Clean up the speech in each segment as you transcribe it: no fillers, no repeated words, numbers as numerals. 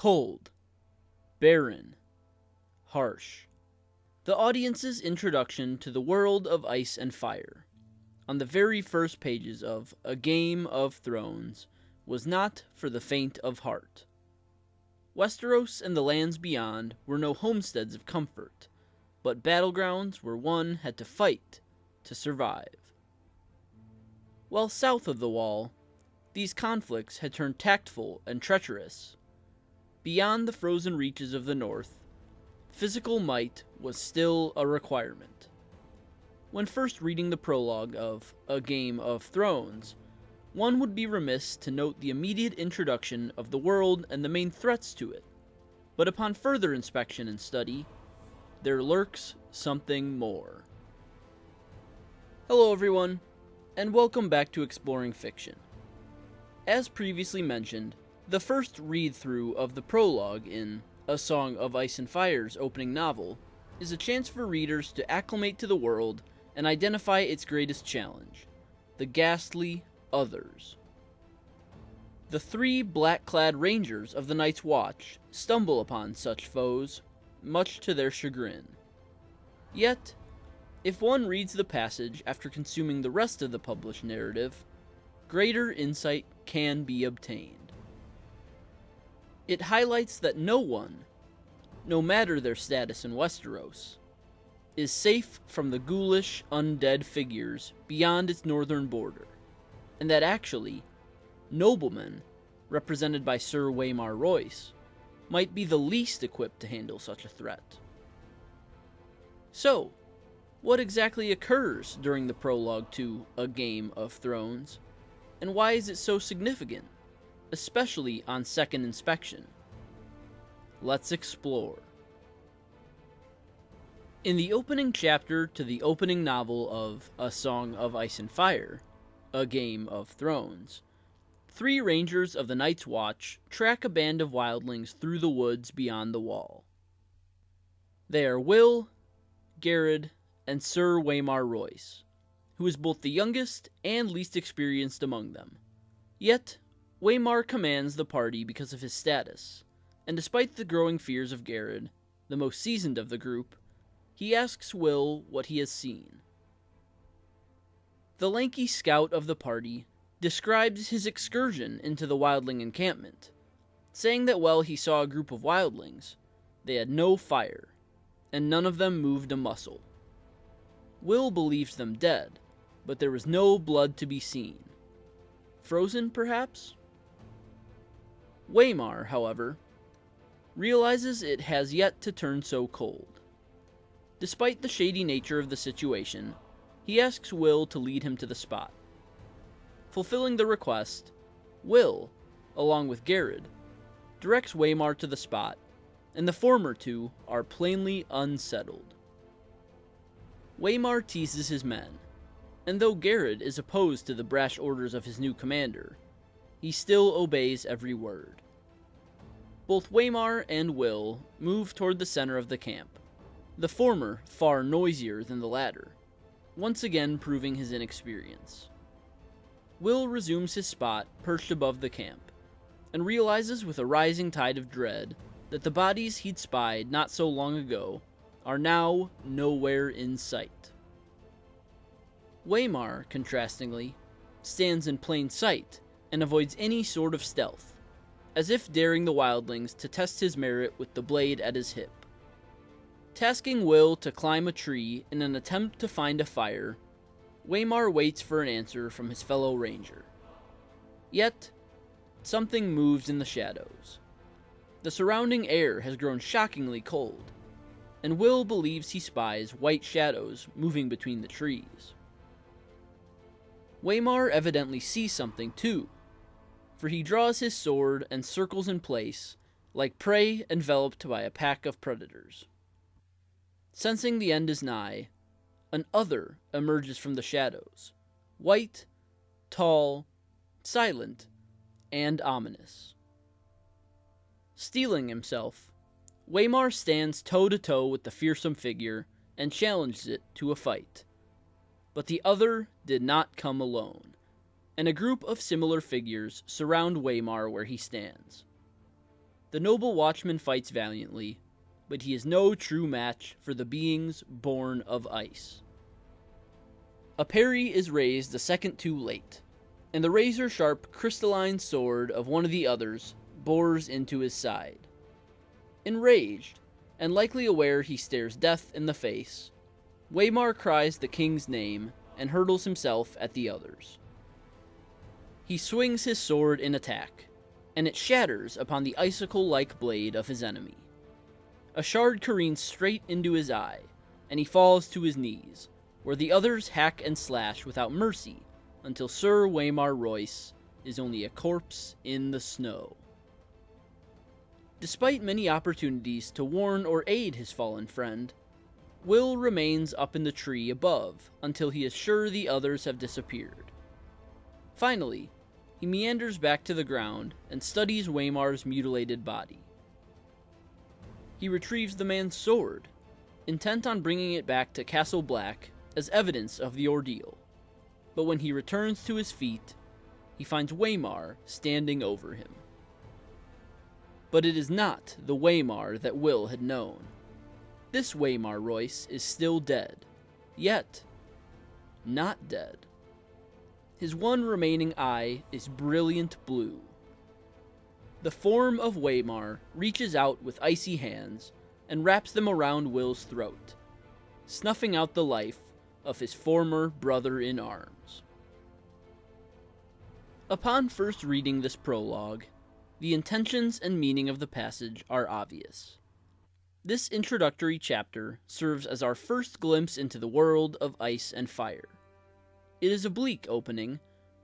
Cold, barren, harsh. The audience's introduction to the world of ice and fire, on the very first pages of A Game of Thrones, was not for the faint of heart. Westeros and the lands beyond were no homesteads of comfort, but battlegrounds where one had to fight to survive. While south of the Wall, these conflicts had turned tactful and treacherous. Beyond the frozen reaches of the north, physical might was still a requirement. When first reading the prologue of A Game of Thrones, one would be remiss to note the immediate introduction of the world and the main threats to it. But upon further inspection and study, there lurks something more. Hello everyone, and welcome back to Exploring Fiction. As previously mentioned, the first read-through of the prologue in A Song of Ice and Fire's opening novel is a chance for readers to acclimate to the world and identify its greatest challenge, the ghastly others. The three black-clad rangers of the Night's Watch stumble upon such foes, much to their chagrin. Yet, if one reads the passage after consuming the rest of the published narrative, greater insight can be obtained. It highlights that no one, no matter their status in Westeros, is safe from the ghoulish undead figures beyond its northern border, and that actually, noblemen, represented by Ser Waymar Royce, might be the least equipped to handle such a threat. So, what exactly occurs during the prologue to A Game of Thrones, and why is it so significant, especially on second inspection? Let's explore. In the opening chapter to the opening novel of A Song of Ice and Fire, A Game of Thrones, three rangers of the Night's Watch track a band of wildlings through the woods beyond the Wall. They are Will, Garrett, and Ser Waymar Royce, who is both the youngest and least experienced among them. Yet, Waymar commands the party because of his status, and despite the growing fears of Garrett, the most seasoned of the group, he asks Will what he has seen. The lanky scout of the party describes his excursion into the wildling encampment, saying that while he saw a group of wildlings, they had no fire, and none of them moved a muscle. Will believes them dead, but there was no blood to be seen. Frozen, perhaps? Waymar, however, realizes it has yet to turn so cold. Despite the shady nature of the situation, he asks Will to lead him to the spot. Fulfilling the request, Will, along with Garrett, directs Waymar to the spot, and the former two are plainly unsettled. Waymar teases his men, and though Garrett is opposed to the brash orders of his new commander, he still obeys every word. Both Waymar and Will move toward the center of the camp, the former far noisier than the latter, once again proving his inexperience. Will resumes his spot perched above the camp, and realizes with a rising tide of dread that the bodies he'd spied not so long ago are now nowhere in sight. Waymar, contrastingly, stands in plain sight and avoids any sort of stealth, as if daring the wildlings to test his merit with the blade at his hip. Tasking Will to climb a tree in an attempt to find a fire, Waymar waits for an answer from his fellow ranger. Yet, something moves in the shadows. The surrounding air has grown shockingly cold, and Will believes he spies white shadows moving between the trees. Waymar evidently sees something too, for he draws his sword and circles in place, like prey enveloped by a pack of predators. Sensing the end is nigh, an other emerges from the shadows, white, tall, silent, and ominous. Steeling himself, Waymar stands toe-to-toe with the fearsome figure and challenges it to a fight. But the other did not come alone, and a group of similar figures surround Waymar where he stands. the noble watchman fights valiantly, but he is no true match for the beings born of ice. A parry is raised a second too late, and the razor-sharp crystalline sword of one of the others bores into his side. Enraged, and likely aware he stares death in the face, Waymar cries the king's name and hurtles himself at the others. He swings his sword in attack, and it shatters upon the icicle-like blade of his enemy. A shard careens straight into his eye, and he falls to his knees, where the others hack and slash without mercy until Ser Waymar Royce is only a corpse in the snow. Despite many opportunities to warn or aid his fallen friend, Will remains up in the tree above until he is sure the others have disappeared. Finally, he meanders back to the ground and studies Waymar's mutilated body. He retrieves the man's sword, intent on bringing it back to Castle Black as evidence of the ordeal. But when he returns to his feet, he finds Waymar standing over him. But it is not the Waymar that Will had known. This Waymar Royce is still dead, yet not dead. His one remaining eye is brilliant blue. The form of Waymar reaches out with icy hands and wraps them around Will's throat, snuffing out the life of his former brother-in-arms. Upon first reading this prologue, the intentions and meaning of the passage are obvious. This introductory chapter serves as our first glimpse into the world of ice and fire. It is a bleak opening,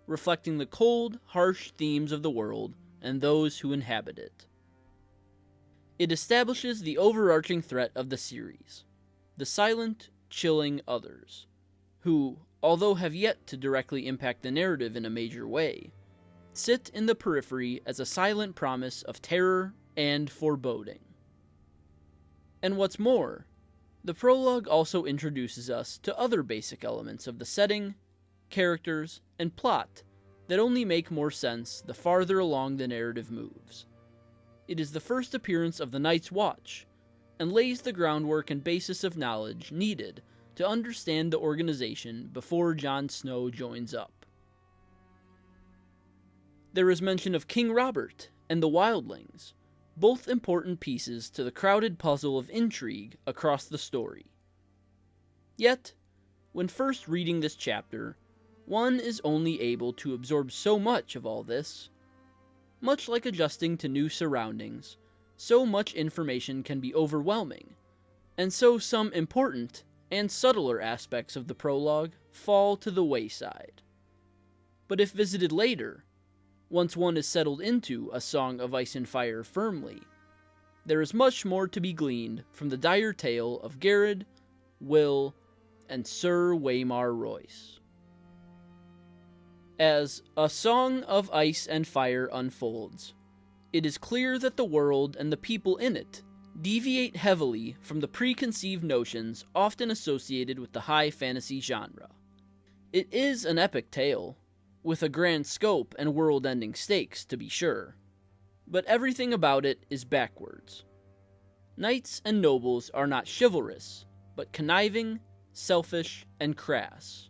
reflecting the cold, harsh themes of the world and those who inhabit it. It establishes the overarching threat of the series, the silent, chilling others, who, although have yet to directly impact the narrative in a major way, sit in the periphery as a silent promise of terror and foreboding. And what's more, the prologue also introduces us to other basic elements of the setting, characters, and plot that only make more sense the farther along the narrative moves. It is the first appearance of the Night's Watch, and lays the groundwork and basis of knowledge needed to understand the organization before Jon Snow joins up. There is mention of King Robert and the Wildlings, both important pieces to the crowded puzzle of intrigue across the story. Yet, when first reading this chapter, one is only able to absorb so much of all this. Much like adjusting to new surroundings, so much information can be overwhelming, and so some important and subtler aspects of the prologue fall to the wayside. But if visited later, once one is settled into A Song of Ice and Fire firmly, there is much more to be gleaned from the dire tale of Garrod, Will, and Ser Waymar Royce. As A Song of Ice and Fire unfolds, it is clear that the world and the people in it deviate heavily from the preconceived notions often associated with the high fantasy genre. It is an epic tale, with a grand scope and world-ending stakes, to be sure, but everything about it is backwards. Knights and nobles are not chivalrous, but conniving, selfish, and crass.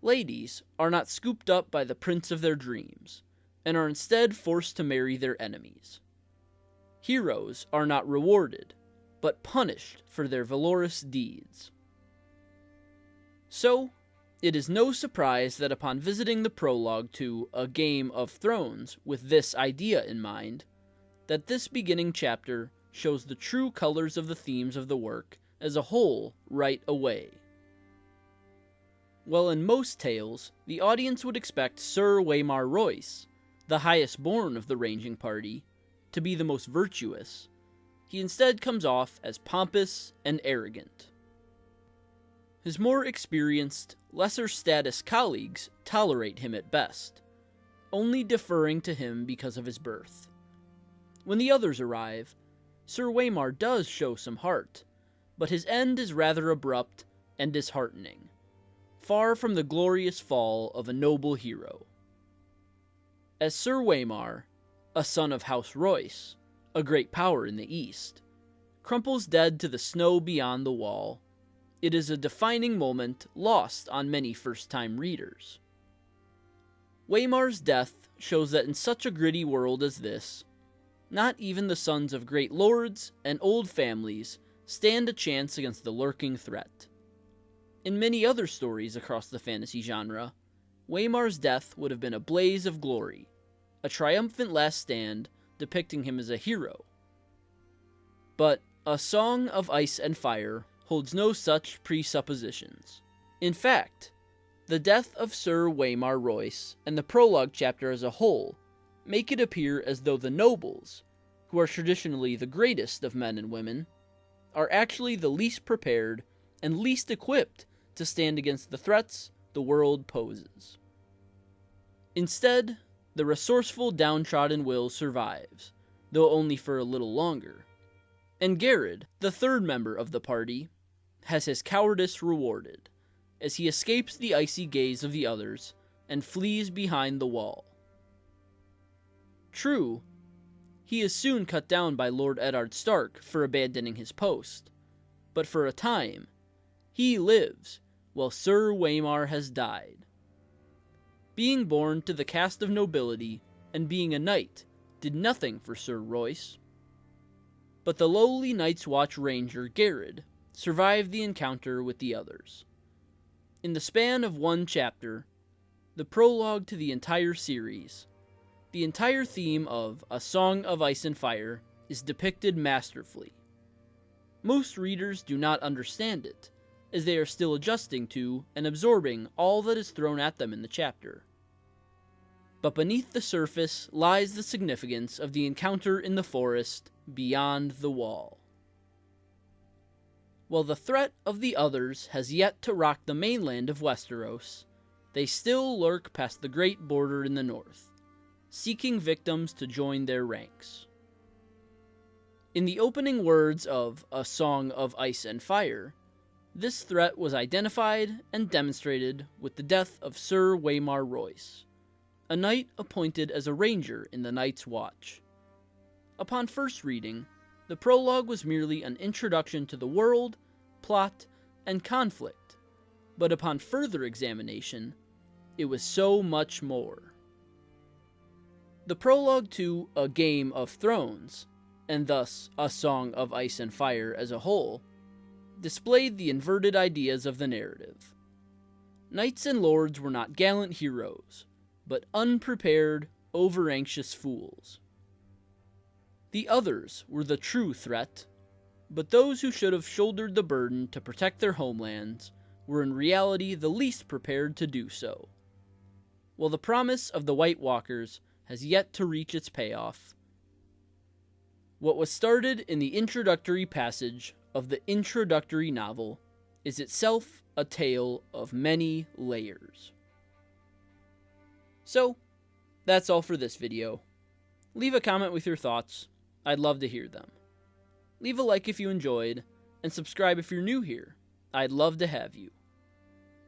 Ladies are not scooped up by the prince of their dreams, and are instead forced to marry their enemies. Heroes are not rewarded, but punished for their valorous deeds. So, it is no surprise that upon visiting the prologue to A Game of Thrones with this idea in mind, that this beginning chapter shows the true colors of the themes of the work as a whole right away. While in most tales, the audience would expect Ser Waymar Royce, the highest born of the ranging party, to be the most virtuous, he instead comes off as pompous and arrogant. His more experienced, lesser status colleagues tolerate him at best, only deferring to him because of his birth. When the others arrive, Ser Waymar does show some heart, but his end is rather abrupt and disheartening, far from the glorious fall of a noble hero. As Ser Waymar, a son of House Royce, a great power in the east, crumples dead to the snow beyond the wall. It is a defining moment lost on many first-time readers. Waymar's death shows that in such a gritty world as this, not even the sons of great lords and old families stand a chance against the lurking threat. In many other stories across the fantasy genre, Waymar's death would have been a blaze of glory, a triumphant last stand depicting him as a hero. But A Song of Ice and Fire holds no such presuppositions. In fact, the death of Ser Waymar Royce and the prologue chapter as a whole make it appear as though the nobles, who are traditionally the greatest of men and women, are actually the least prepared and least equipped to stand against the threats the world poses. Instead, the resourceful downtrodden Will survives, though only for a little longer. And Garrett, the third member of the party, has his cowardice rewarded, as he escapes the icy gaze of the others and flees behind the wall. True, he is soon cut down by Lord Eddard Stark for abandoning his post, but for a time, he lives while Ser Waymar has died. Being born to the caste of nobility and being a knight did nothing for Ser Royce. But the lowly Night's Watch ranger Garrett survived the encounter with the others. In the span of one chapter, the prologue to the entire series, the entire theme of A Song of Ice and Fire is depicted masterfully. Most readers do not understand it, as they are still adjusting to and absorbing all that is thrown at them in the chapter. But beneath the surface lies the significance of the encounter in the forest beyond the wall. While the threat of the others has yet to rock the mainland of Westeros, they still lurk past the great border in the north, seeking victims to join their ranks. In the opening words of A Song of Ice and Fire, this threat was identified and demonstrated with the death of Ser Waymar Royce, a knight appointed as a ranger in the Night's Watch. Upon first reading, the prologue was merely an introduction to the world, plot, and conflict, but upon further examination, it was so much more. The prologue to A Game of Thrones, and thus A Song of Ice and Fire as a whole, displayed the inverted ideas of the narrative. Knights and lords were not gallant heroes, but unprepared, over-anxious fools. The others were the true threat, but those who should have shouldered the burden to protect their homelands were in reality the least prepared to do so. While the promise of the White Walkers has yet to reach its payoff, what was started in the introductory passage of the introductory novel is itself a tale of many layers. So, that's all for this video. Leave a comment with your thoughts. I'd love to hear them. Leave a like if you enjoyed, and subscribe if you're new here. I'd love to have you.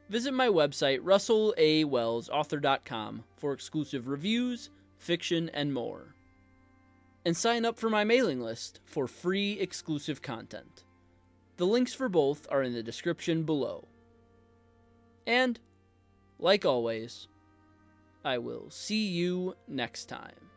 Visit my website, russellawellsauthor.com, for exclusive reviews, fiction, and more. And sign up for my mailing list for free exclusive content. The links for both are in the description below. And, like always, I will see you next time.